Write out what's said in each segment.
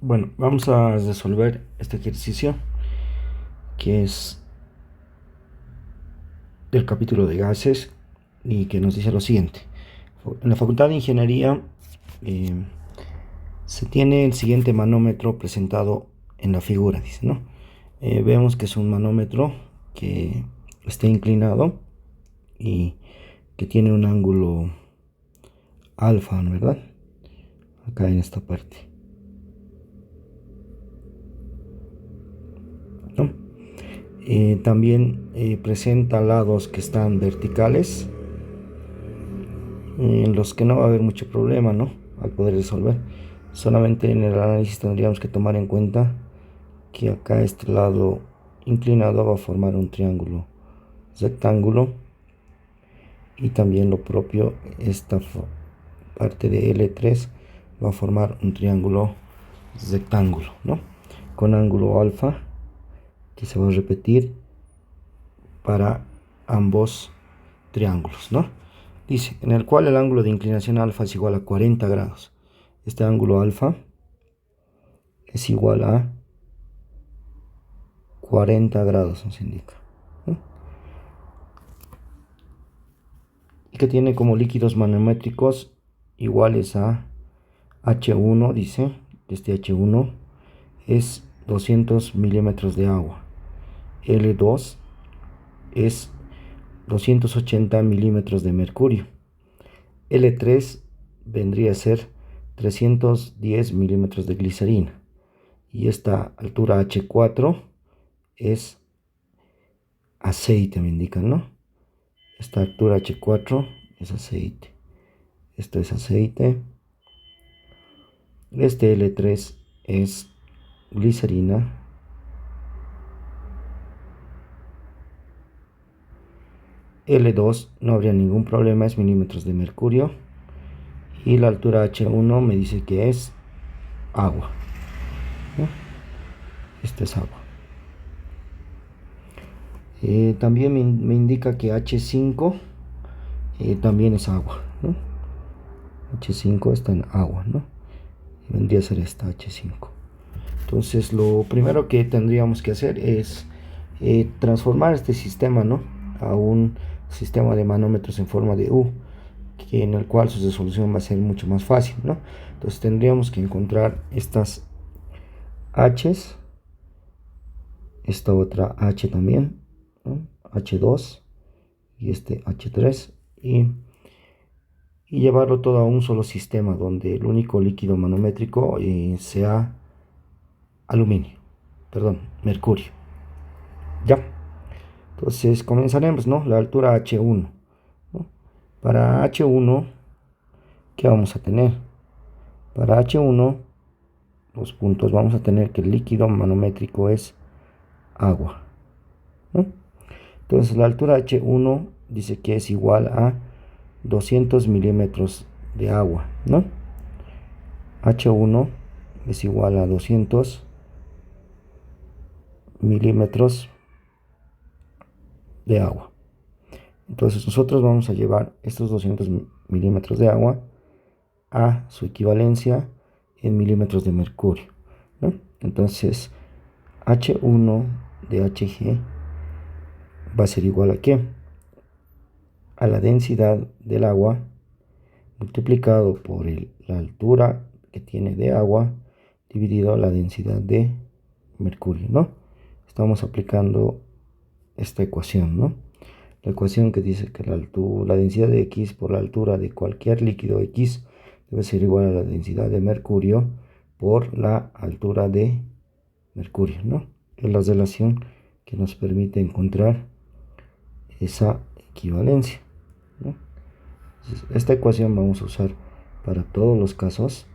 Bueno, vamos a resolver este ejercicio que es del capítulo de gases y que nos dice lo siguiente. En la Facultad de Ingeniería eh, se tiene el siguiente manómetro presentado en la figura, dice, ¿no? Vemos que es un manómetro que está inclinado y que tiene un ángulo alfa, ¿no? ¿Verdad? Acá en esta parte, ¿no? También presenta lados que están verticales, en los que no va a haber mucho problema, ¿no? Al poder resolver. Solamente en el análisis tendríamos que tomar en cuenta que acá este lado inclinado va a formar un triángulo rectángulo, y también lo propio, esta parte de L3 va a formar un triángulo rectángulo, ¿no? Con ángulo alfa, que se va a repetir para ambos triángulos, ¿no? Dice, en el cual el ángulo de inclinación alfa es igual a 40 grados. Este ángulo alfa es igual a 40 grados, nos indica, ¿no? Y que tiene como líquidos manométricos iguales a H1, dice, este H1 es 200 milímetros de agua. L2 es 280 milímetros de mercurio. L3 vendría a ser 310 milímetros de glicerina. Y esta altura H4 es aceite, me indican, ¿no? Esta altura H4 es aceite. Esto es aceite. Este L3 es glicerina. L2 no habría ningún problema, es milímetros de mercurio. Y la altura H1 me dice que es agua, ¿no? Esto es agua. También me indica que H5 también es agua, ¿no? H5 está en agua, ¿no? Vendría a ser esta H5. Entonces lo primero que tendríamos que hacer es transformar este sistema, ¿no?, a un sistema de manómetros en forma de U, en el cual su resolución va a ser mucho más fácil, ¿no? Entonces tendríamos que encontrar estas H's, esta otra H también, ¿no? H2 y este H3, y llevarlo todo a un solo sistema donde el único líquido manométrico sea aluminio, perdón, mercurio. Ya, entonces comenzaremos, ¿no? La altura H1, ¿no? Para H1, ¿qué vamos a tener? Para H1, los puntos, vamos a tener que el líquido manométrico es agua, ¿no? Entonces la altura H1 dice que es igual a 200 milímetros de agua, ¿no? H1 es igual a 200 milímetros de agua. Entonces nosotros vamos a llevar estos 200 milímetros de agua a su equivalencia en milímetros de mercurio, ¿no? Entonces H1 de Hg va a ser igual a ¿qué? A la densidad del agua multiplicado por la altura que tiene de agua dividido la densidad de mercurio, ¿no? Estamos aplicando esta ecuación, ¿no? La ecuación que dice que la densidad de X por la altura de cualquier líquido X debe ser igual a la densidad de mercurio por la altura de mercurio, ¿no? Es la relación que nos permite encontrar esa equivalencia, ¿no? Entonces, esta ecuación vamos a usar para todos los casos.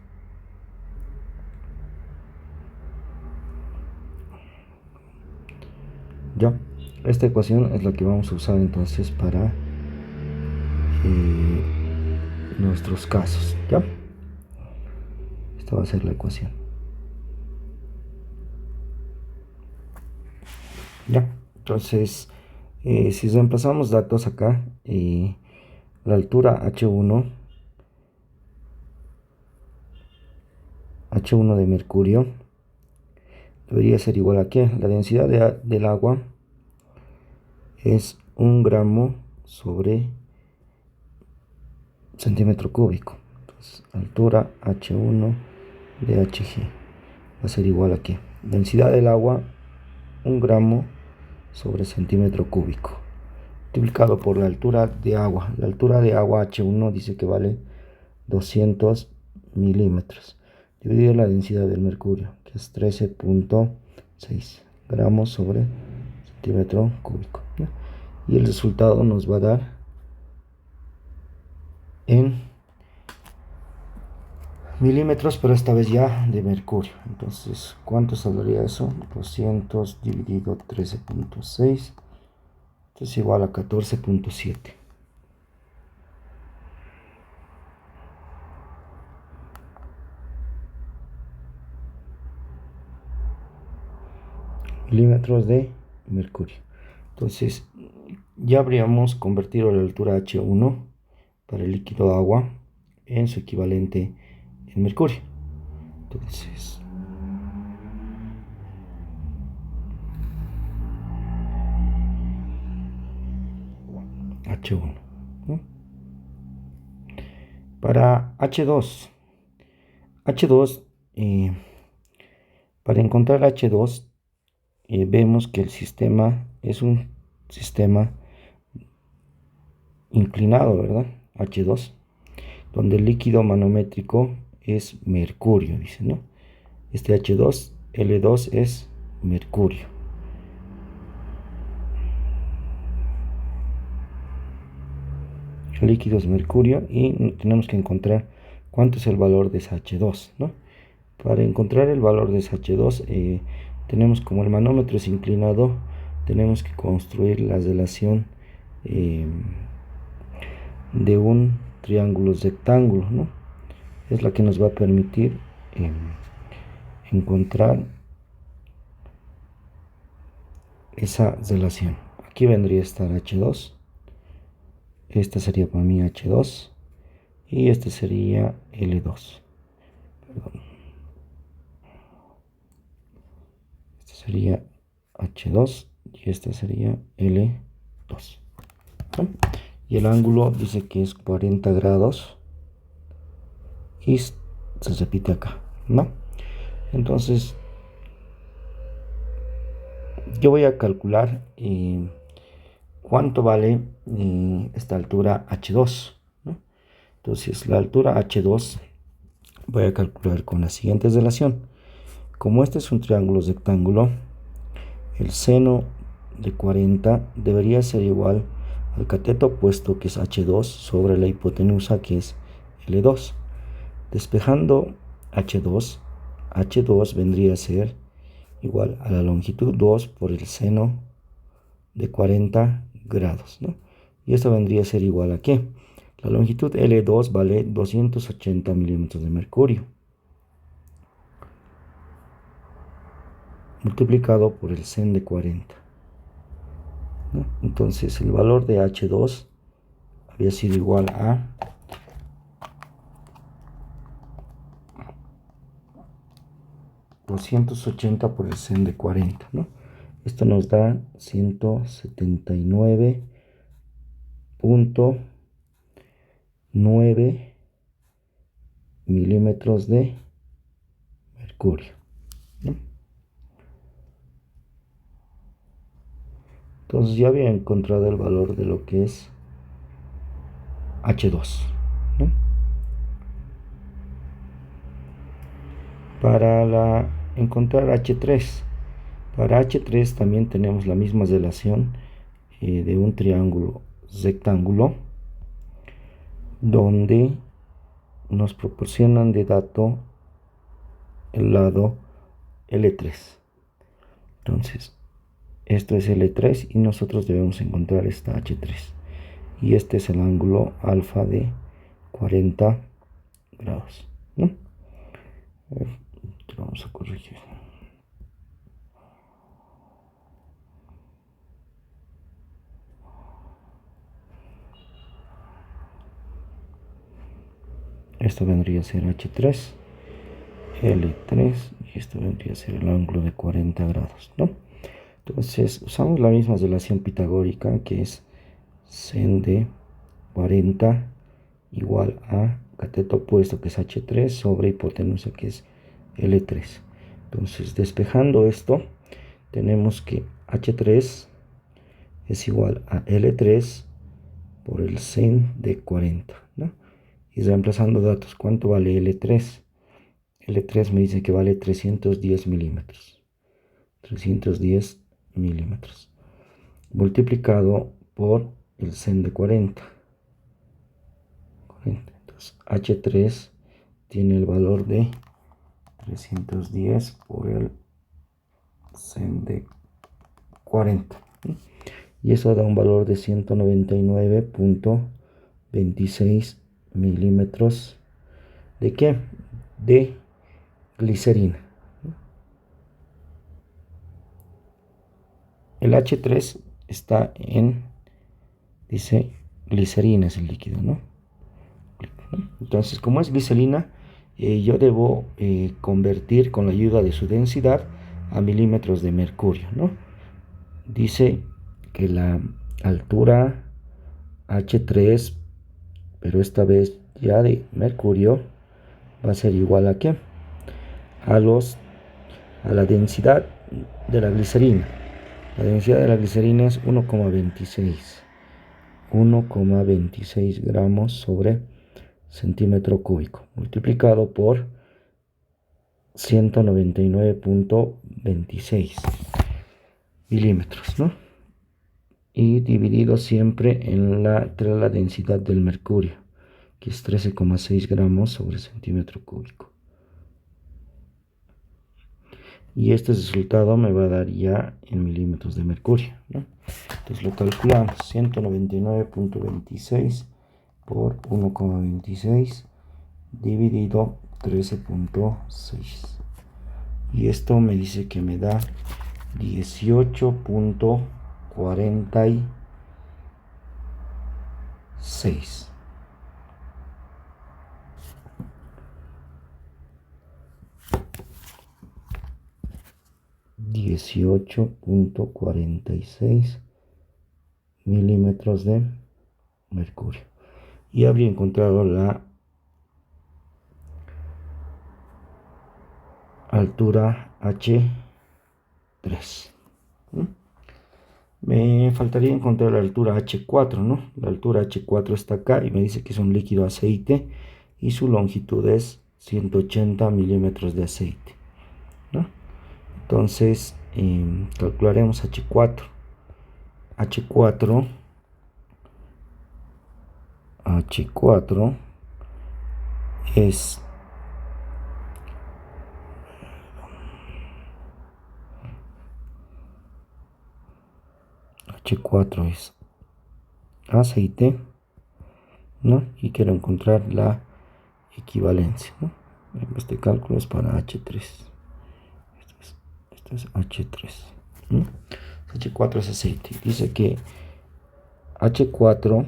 Ya, esta ecuación es la que vamos a usar entonces para nuestros casos, ¿ya? Esta va a ser la ecuación. Ya, entonces, si reemplazamos datos acá, la altura H1 H1 de mercurio debería ser igual a ¿qué? La densidad del agua es 1 gramo sobre centímetro cúbico. Entonces, altura H1 de Hg va a ser igual a ¿qué? Densidad del agua, 1 gramo sobre centímetro cúbico, multiplicado por la altura de agua. La altura de agua H1 dice que vale 200 milímetros, dividido la densidad del mercurio, que es 13.6 gramos sobre centímetro cúbico, ¿no? Y el resultado nos va a dar en milímetros, pero esta vez ya de mercurio. Entonces, ¿cuánto saldría eso? 200 dividido 13.6, esto es igual a 14.7. Milímetros de mercurio. Entonces, ya habríamos convertido la altura H1 para el líquido agua en su equivalente en mercurio. Entonces, H1, ¿no? Para H2, eh, para encontrar H2, vemos que el sistema es un sistema inclinado, ¿verdad? H2, donde el líquido manométrico es mercurio, dice, ¿no? Este H2, L2 es mercurio. El líquido es mercurio y tenemos que encontrar cuánto es el valor de ese H2, ¿no? Para encontrar el valor de ese H2, tenemos, como el manómetro es inclinado, tenemos que construir la relación de un triángulo rectángulo, ¿no? Es la que nos va a permitir encontrar esa relación. Aquí vendría a estar H2, esta sería para mí H2 y este sería L2. Perdón. Este sería H2 y este sería L2. ¿No? Y el ángulo dice que es 40 grados y se repite acá, ¿no? Entonces yo voy a calcular cuánto vale esta altura H2, ¿no? Entonces la altura H2 voy a calcular con la siguiente relación. Como este es un triángulo rectángulo, el seno de 40 debería ser igual al cateto opuesto, que es H2, sobre la hipotenusa, que es L2. Despejando H2 vendría a ser igual a la longitud 2 por el seno de 40 grados, ¿no? Y esto vendría a ser igual a ¿qué? La longitud L2 vale 280 milímetros de mercurio, multiplicado por el seno de 40, ¿no? Entonces el valor de H2 había sido igual a 280 por el seno de 40, ¿no? Esto nos da 179.9 milímetros de mercurio, ¿no? Entonces ya había encontrado el valor de lo que es H2, ¿no? Para encontrar H3, para H3 también tenemos la misma relación de un triángulo rectángulo, donde nos proporcionan de dato el lado L3. Entonces, esto es L3 y nosotros debemos encontrar esta H3. Y este es el ángulo alfa de 40 grados, ¿no? A ver, vamos a corregir. Esto vendría a ser H3 L3 y esto vendría a ser el ángulo de 40 grados, ¿no? Entonces usamos la misma relación pitagórica, que es sen de 40 igual a cateto opuesto, que es H3, sobre hipotenusa, que es L3. Entonces, despejando esto, tenemos que H3 es igual a L3 por el sen de 40, ¿no? Y reemplazando datos, ¿cuánto vale L3? L3 me dice que vale 310 milímetros. 310 milímetros. Multiplicado por el sen de 40. Entonces, H3 tiene el valor de 310 por el sen de 40. Y eso da un valor de 199.26 milímetros. ¿De qué? De glicerina. El H3 está dice, glicerina es el líquido, ¿no? Entonces, como es glicerina, yo debo convertir con la ayuda de su densidad a milímetros de mercurio, ¿no? Dice que la altura H3, pero esta vez ya de mercurio, va a ser igual a ¿qué? A la densidad de la glicerina. La densidad de la glicerina es 1,26 gramos sobre centímetro cúbico, multiplicado por 199.26 milímetros, ¿no? Y dividido siempre entre la densidad del mercurio, que es 13,6 gramos sobre centímetro cúbico. Y este resultado me va a dar ya en milímetros de mercurio, ¿no? Entonces lo calculamos, 199.26 por 1,26 dividido 13.6. Y esto me dice que me da 18.46. 18.46 milímetros de mercurio. Y habría encontrado la altura H3. Me faltaría encontrar la altura H4, ¿no? La altura H4 está acá y me dice que es un líquido aceite y su longitud es 180 milímetros de aceite, ¿no? Entonces calcularemos H4. H4 es H4 es aceite, ¿no? Y quiero encontrar la equivalencia, ¿no? Este cálculo es para H3. Esto es H3, ¿no? H4 es aceite. Dice que H4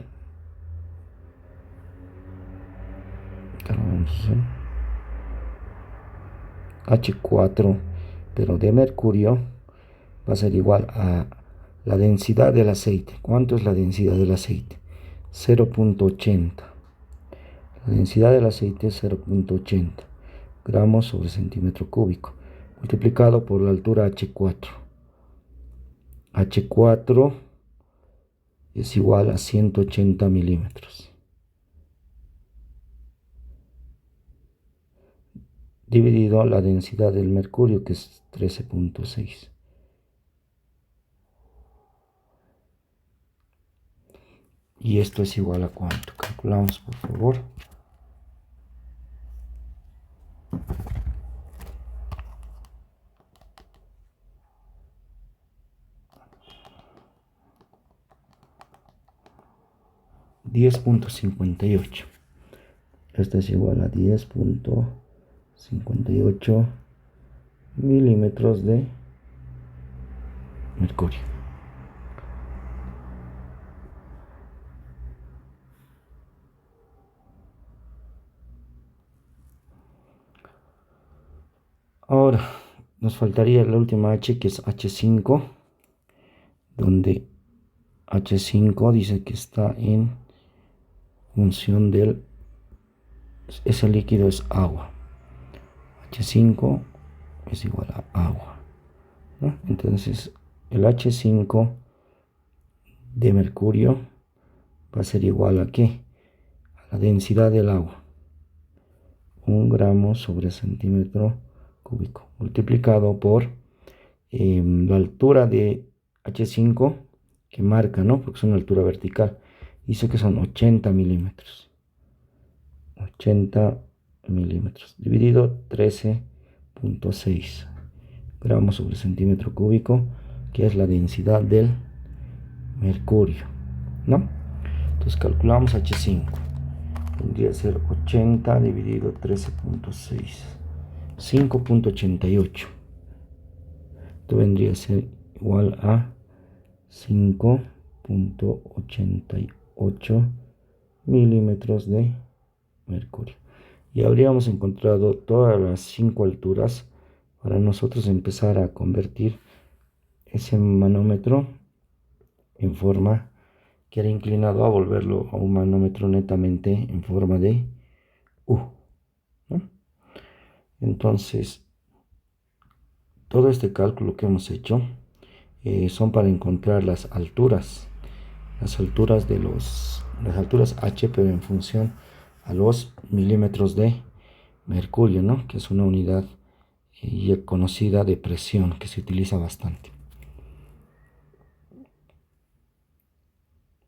H4, pero de mercurio, va a ser igual a la densidad del aceite. ¿Cuánto es la densidad del aceite? 0.80. La densidad del aceite es 0.80 gramos sobre centímetro cúbico, multiplicado por la altura H4. H4 es igual a 180 milímetros. Dividido la densidad del mercurio, que es 13.6. Y esto es igual a ¿cuánto? Calculamos, por favor. $10.58. Esto es igual a 10.58 milímetros de mercurio. Ahora nos faltaría la última H, que es H5, donde H5 dice que está en función del, ese líquido es agua. H5 es igual a agua, ¿no? Entonces el H5 de mercurio va a ser igual a ¿qué? A la densidad del agua, 1 gramo sobre centímetro cúbico, multiplicado por la altura de H5 que marca, ¿no? Porque es una altura vertical. Dice que son 80 milímetros. 80 milímetros dividido 13.6 gramos sobre centímetro cúbico, que es la densidad del mercurio, ¿no? Entonces calculamos H5. Tendría que ser 80 dividido 13.6, 5.88. Esto vendría a ser igual a 5.88 milímetros de mercurio. Y habríamos encontrado todas las 5 alturas para nosotros empezar a convertir ese manómetro en forma que era inclinado a volverlo a un manómetro netamente en forma de U, ¿no? Entonces, todo este cálculo que hemos hecho son para encontrar las alturas las alturas H, pero en función a los milímetros de mercurio, ¿no? Que es una unidad conocida de presión que se utiliza bastante.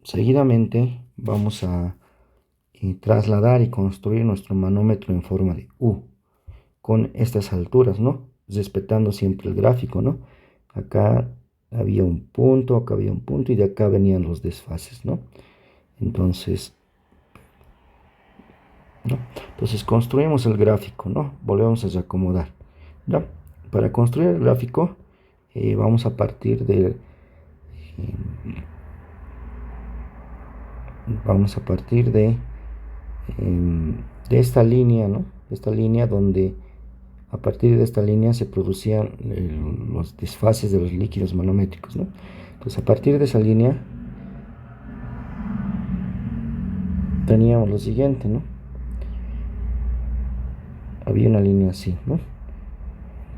Seguidamente vamos a trasladar y construir nuestro manómetro en forma de U con estas alturas, ¿no? Respetando siempre el gráfico, ¿no? Acá había un punto, acá había un punto y de acá venían los desfases, ¿no? Entonces, ¿no? Entonces construimos el gráfico, ¿no? Volvemos a reacomodar, ¿no? Para construir el gráfico vamos a partir de esta línea, ¿no? Esta línea donde a partir de esta línea se producían los desfases de los líquidos manométricos, ¿no? Entonces a partir de esa línea teníamos lo siguiente, ¿no? Había una línea así, ¿no?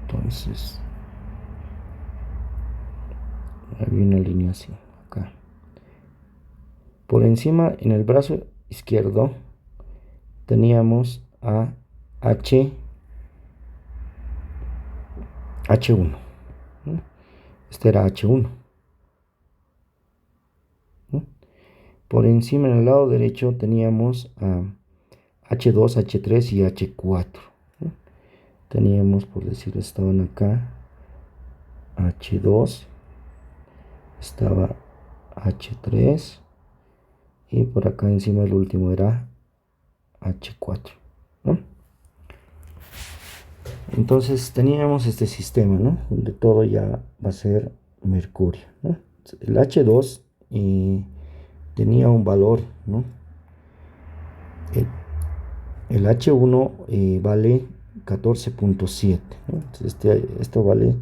Entonces había una línea así, acá. Por encima, en el brazo izquierdo, teníamos a H1, ¿no? Este era H1, ¿no? Por encima, en el lado derecho, teníamos a H2, H3 y H4, ¿no? Teníamos, por decir, estaban acá H2, estaba H3 y por acá encima el último era H4, ¿no? Entonces teníamos este sistema, ¿no? Donde todo ya va a ser mercurio, ¿no? El H2 tenía un valor, ¿no? El H1 vale 14.7, ¿no? Entonces esto vale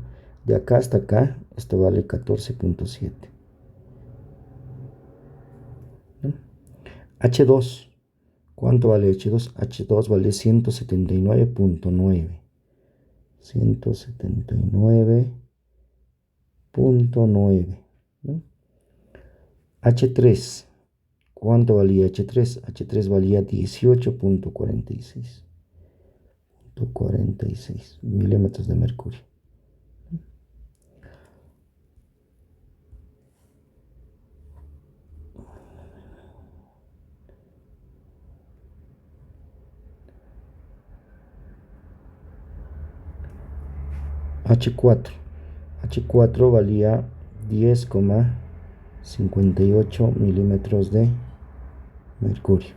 de acá hasta acá, esto vale 14.7, ¿no? H2, ¿cuánto vale H2? H2 vale 179.9. 179.9, ¿no? H3, ¿cuánto valía H3? H3 valía 18.46 milímetros de mercurio. H4, H4 valía 10,58 milímetros de mercurio.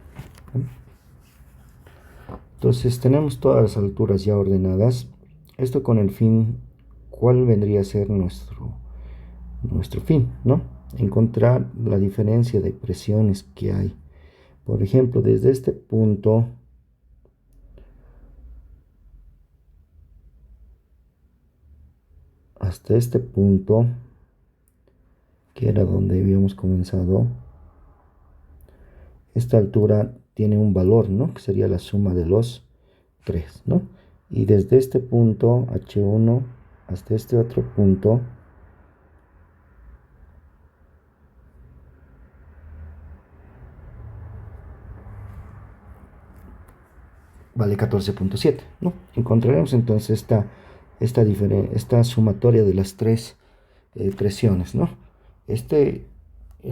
Entonces tenemos todas las alturas ya ordenadas. Esto con el fin, ¿cuál vendría a ser nuestro fin, ¿no? Encontrar la diferencia de presiones que hay. Por ejemplo, desde este punto hasta este punto, que era donde habíamos comenzado, esta altura tiene un valor, ¿no? Que sería la suma de los 3, ¿no? Y desde este punto, H1, hasta este otro punto, vale 14.7, ¿no? Encontraremos entonces esta sumatoria de las tres presiones, ¿no? El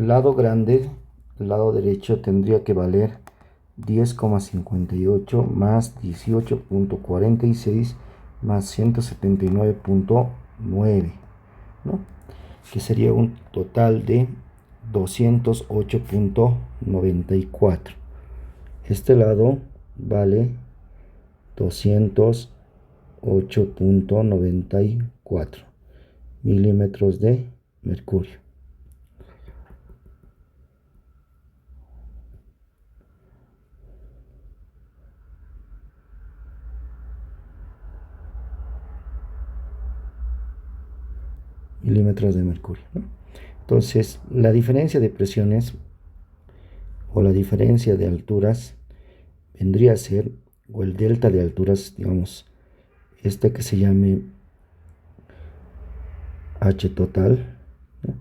lado grande, el lado derecho, tendría que valer 10,58 más 18.46 más 179.9, ¿no? Que sería un total de 208.94. Este lado vale 208.94 milímetros de mercurio. Milímetros de mercurio, ¿no? Entonces, la diferencia de presiones o la diferencia de alturas vendría a ser, o el delta de alturas, digamos, esta que se llame H total, ¿no?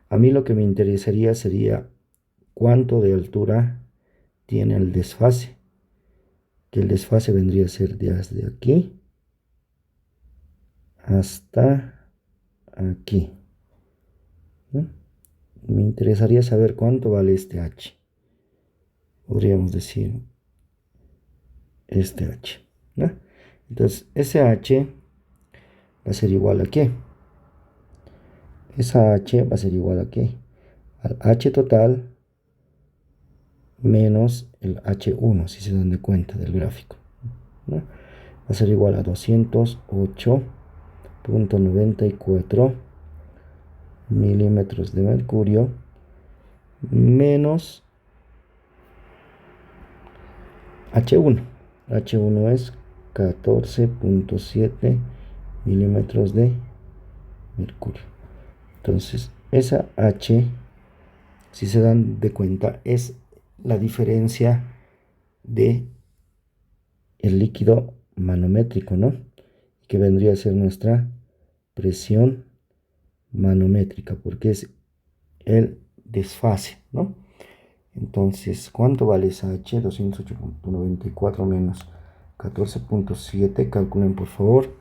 A mí lo que me interesaría sería cuánto de altura tiene el desfase, que el desfase vendría a ser desde aquí hasta aquí, ¿no? Me interesaría saber cuánto vale este H. Podríamos decir este H, ¿no? Entonces, ese H va a ser igual a ¿qué? Esa H va a ser igual a ¿qué? Al H total menos el H1, si se dan de cuenta del gráfico, ¿no? Va a ser igual a 208.94 milímetros de mercurio menos H1. H1 es 14.7 milímetros de mercurio. Entonces, esa H, si se dan de cuenta, es la diferencia de el líquido manométrico, ¿no? Que vendría a ser nuestra presión manométrica, porque es el desfase, ¿no? Entonces, ¿cuánto vale esa H? 208.94 menos 14.7, calculen por favor,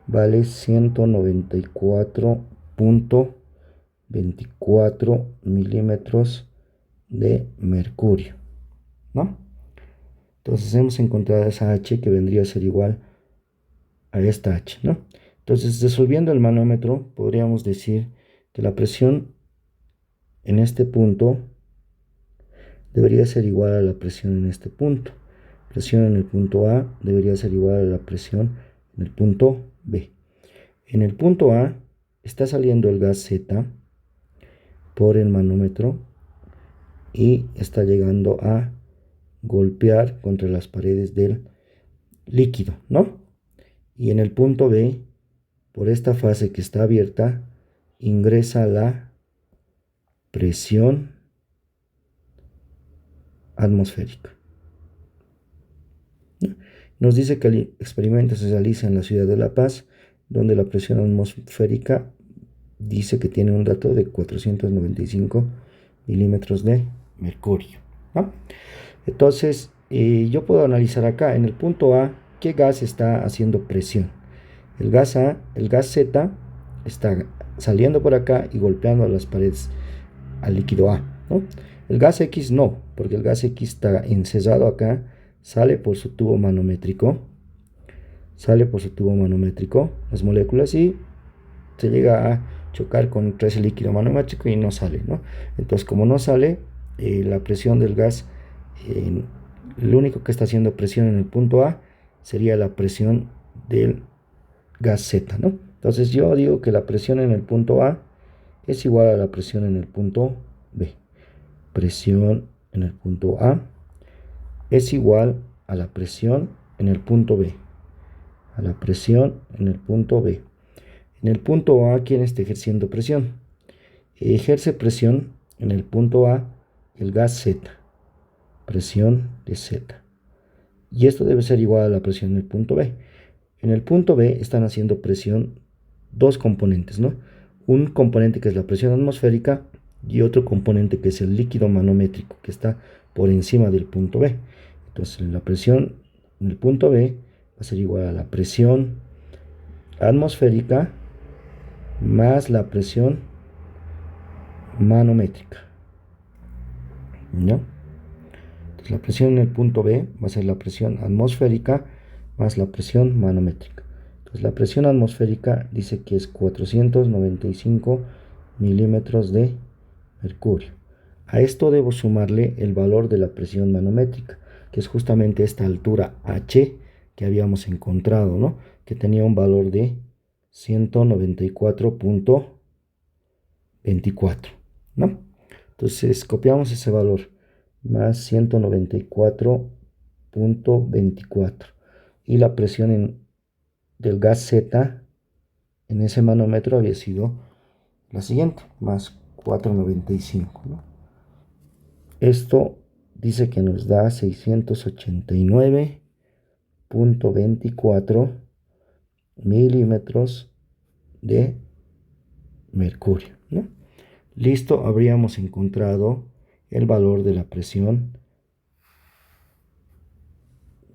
vale 194.24 milímetros de mercurio, ¿no? Entonces hemos encontrado esa H que vendría a ser igual a esta H, ¿no? Entonces, resolviendo el manómetro, podríamos decir que la presión en este punto debería ser igual a la presión en este punto. Presión en el punto A debería ser igual a la presión en el punto B. En el punto A está saliendo el gas Z por el manómetro y está llegando a golpear contra las paredes del líquido, ¿no? Y en el punto B, por esta fase que está abierta, ingresa la presión atmosférica. Nos dice que el experimento se realiza en la ciudad de La Paz, donde la presión atmosférica dice que tiene un dato de 495 milímetros de mercurio, ¿no? Entonces, yo puedo analizar acá en el punto A qué gas está haciendo presión. El gas A, el gas Z está saliendo por acá y golpeando las paredes al líquido A, ¿no? El gas X no, porque el gas X está encerrado acá, sale por su tubo manométrico, las moléculas, y se llega a chocar contra ese líquido manométrico y no sale, ¿no? Entonces, como no sale, la presión del gas, lo único que está haciendo presión en el punto A sería la presión del gas Z, ¿no? Entonces yo digo que la presión en el punto A es igual a la presión en el punto B. Presión en el punto A es igual a la presión en el punto B. A la presión en el punto B. En el punto A, ¿quién está ejerciendo presión? Ejerce presión en el punto A el gas Z, presión de Z. Y esto debe ser igual a la presión en el punto B. En el punto B están haciendo presión dos componentes, ¿no? Un componente que es la presión atmosférica y otro componente que es el líquido manométrico, que está por encima del punto B. Entonces la presión en el punto B va a ser igual a la presión atmosférica más la presión manométrica, ¿no? Entonces la presión en el punto B va a ser la presión atmosférica más la presión manométrica. Entonces la presión atmosférica dice que es 495 milímetros de mercurio. A esto debo sumarle el valor de la presión manométrica, que es justamente esta altura H que habíamos encontrado, ¿no? Que tenía un valor de 194.24, ¿no? Entonces copiamos ese valor, más 194.24. Y la presión del gas Z en ese manómetro había sido la siguiente, más 495, ¿no? Esto dice que nos da 689.24 milímetros de mercurio, ¿no? Listo, habríamos encontrado el valor de la presión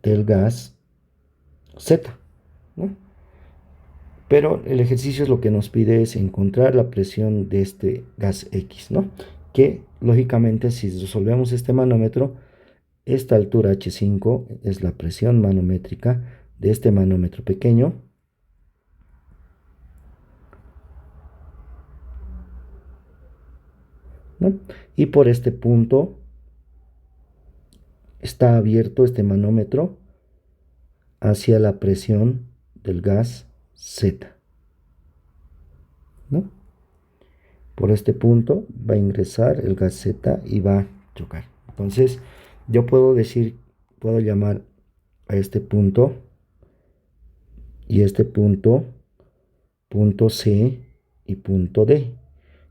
del gas Z, ¿no? Pero el ejercicio es lo que nos pide es encontrar la presión de este gas X, ¿no? Que lógicamente si resolvemos este manómetro, esta altura H5 es la presión manométrica de este manómetro pequeño. ¿No? Y por este punto está abierto este manómetro hacia la presión del gas Z, ¿no? Por este punto va a ingresar el gas Z y va a chocar. Entonces yo puedo decir, puedo llamar a este punto y este punto C y punto D.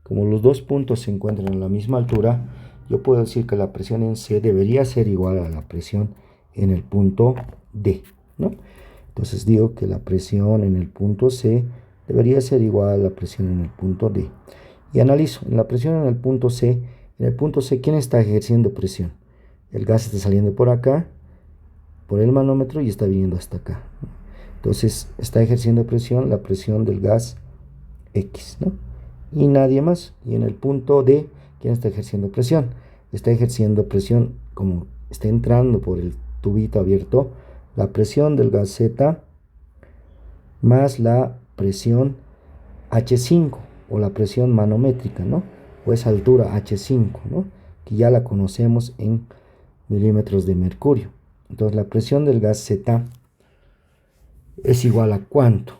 Como los dos puntos se encuentran a la misma altura, yo puedo decir que la presión en C debería ser igual a la presión en el punto D, ¿no? Entonces digo que la presión en el punto C debería ser igual a la presión en el punto D. Y analizo, en la presión en el punto C, ¿quién está ejerciendo presión? El gas está saliendo por acá, por el manómetro y está viniendo hasta acá, ¿no? Entonces está ejerciendo presión, la presión del gas X, ¿no? Y nadie más. Y en el punto D, ¿quién está ejerciendo presión? Está ejerciendo presión, como está entrando por el tubito abierto, la presión del gas Z más la presión H5 o la presión manométrica, ¿no? O esa altura H5, ¿no? Que ya la conocemos en milímetros de mercurio. Entonces la presión del gas Z es igual a ¿cuánto?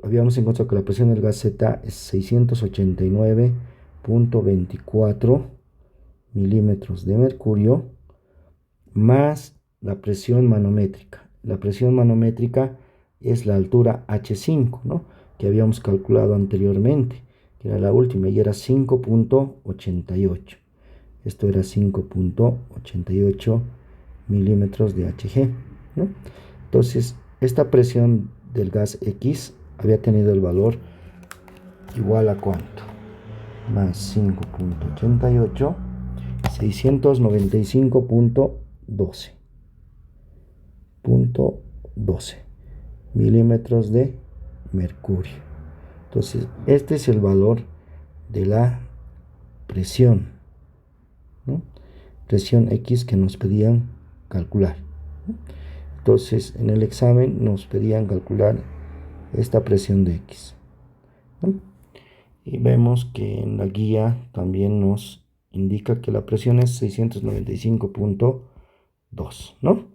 Habíamos encontrado que la presión del gas Z es 689.24 milímetros de mercurio más la presión manométrica. La presión manométrica es la altura H5, ¿no? Que habíamos calculado anteriormente, que era la última y era 5.88. Esto era 5.88 milímetros de Hg, ¿no? Entonces, esta presión del gas X había tenido el valor igual a ¿cuánto? Más 5.88, 695.12 milímetros de mercurio. Entonces, este es el valor de la presión, ¿no? Presión X que nos pedían calcular, ¿no? Entonces, en el examen nos pedían calcular esta presión de X, ¿no? Y vemos que en la guía también nos indica que la presión es 695.2, ¿no?